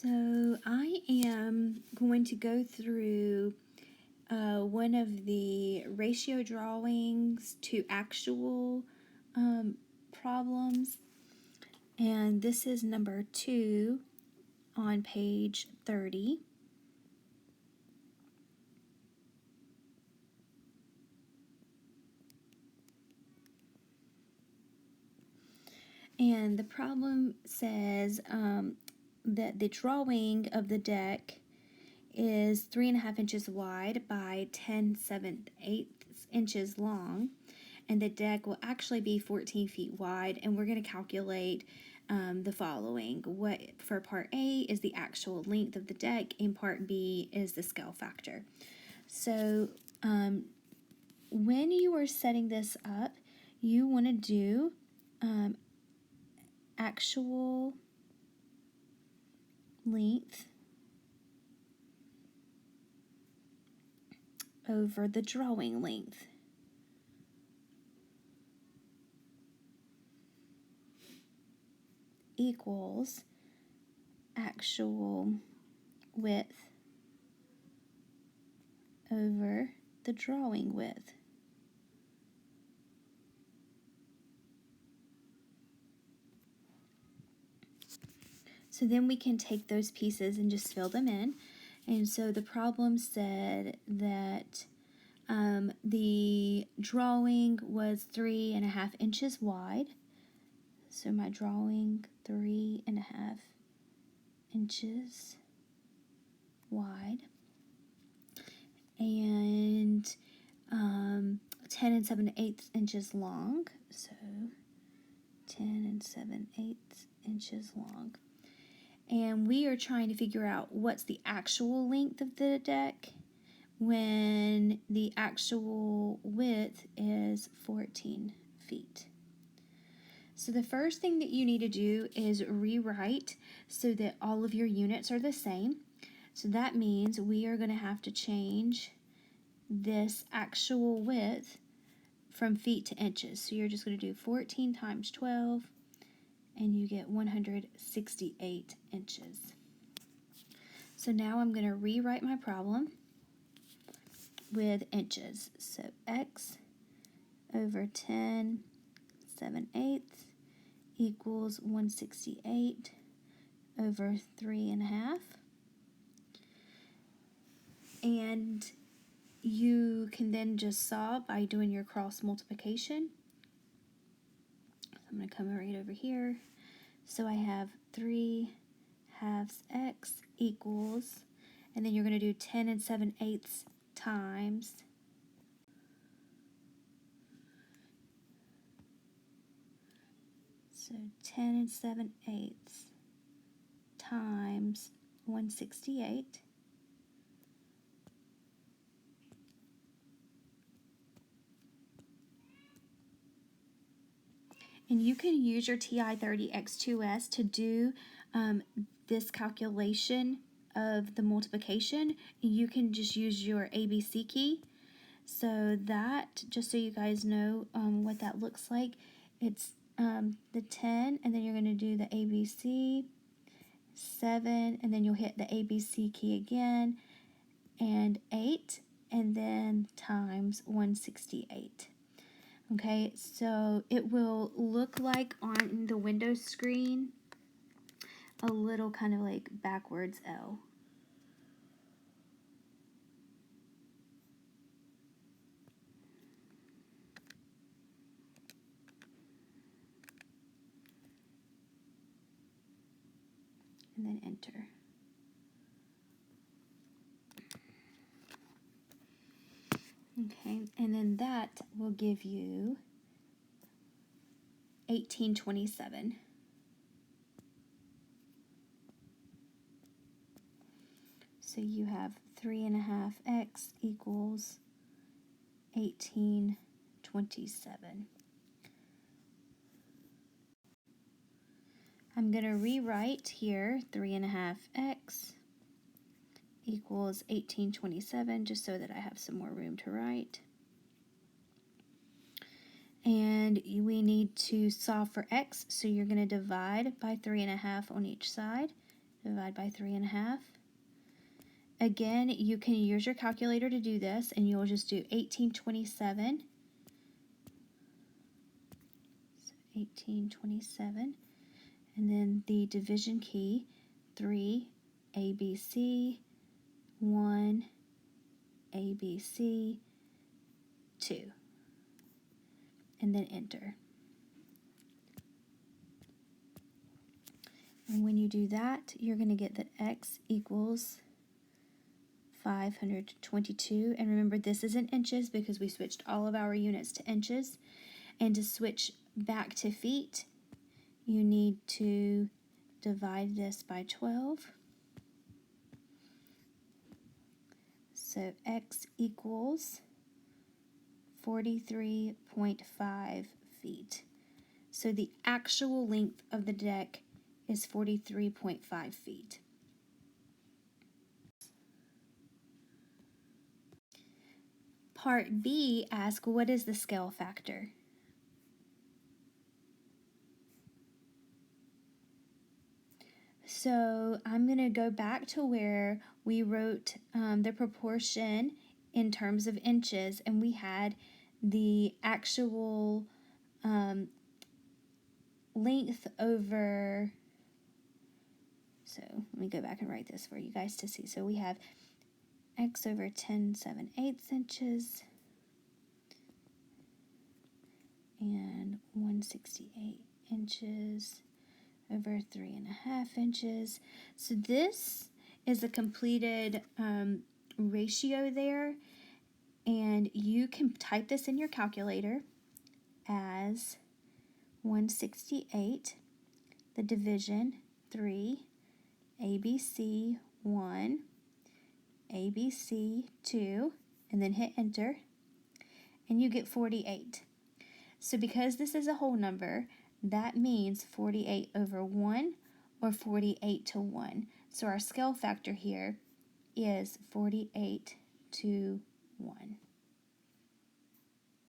So I am going to go through one of the ratio drawings to actual problems, and this is number 2 on page 30. And the problem says that the drawing of the deck is 3.5 inches wide by 10/7/8 inches long, and the deck will actually be 14 feet wide. And we're going to calculate the following. What for part A is the actual length of the deck, and part B is the scale factor. So when you are setting this up, you want to do actual length over the drawing length. Equals actual width over the drawing width. So then we can take those pieces and just fill them in. And so the problem said that the drawing was 3.5 inches wide. So my drawing 3.5 inches wide, and 10 7/8 inches long. So 10 7/8 inches long. And we are trying to figure out what's the actual length of the deck when the actual width is 14 feet. So the first thing that you need to do is rewrite so that all of your units are the same. So that means we are going to have to change this actual width from feet to inches. So you're just going to do 14 times 12, and you get 168 inches. So now I'm going to rewrite my problem with inches. So x over 10 7/8 equals 168 over 3.5. And you can then just solve by doing your cross multiplication. So I'm going to come right over here. So I have 3/2 x equals, and then you're going to do 10 7/8 times so 10 7/8 times 168. And you can use your TI-30X2S to do this calculation of the multiplication. You can just use your ABC key. So that, just so you guys know what that looks like, it's the 10, and then you're going to do the ABC, 7, and then you'll hit the ABC key again, and 8, and then times 168. Okay, so it will look like on the Windows screen a little kind of like backwards L. And then enter. Okay, and then that will give you 1827. So you have 3.5x equals 1827. I'm going to rewrite here 3.5x equals 1827, just so that I have some more room to write. And we need to solve for x, so you're going to divide by 3.5 on each side, divide by 3.5. Again, you can use your calculator to do this, and you'll just do 1827. So 1827. And then the division key, 3, ABC, 1, ABC, 2. And then enter. And when you do that, you're going to get that x equals 522. And remember, this is in inches because we switched all of our units to inches. And to switch back to feet, you need to divide this by 12. So x equals 43.5 feet. So the actual length of the deck is 43.5 feet. Part B asks, what is the scale factor? So I'm going to go back to where we wrote the proportion in terms of inches, and we had the actual length over, so let me go back and write this for you guys to see. So we have x over 10⁷ inches and 168 inches over 3.5 inches. So this is a completed ratio there, and you can type this in your calculator as 168, the division 3, ABC 1, ABC 2, and then hit enter, and you get 48. So because this is a whole number, that means 48 over 1 or 48 to 1. So our scale factor here is 48 to 1.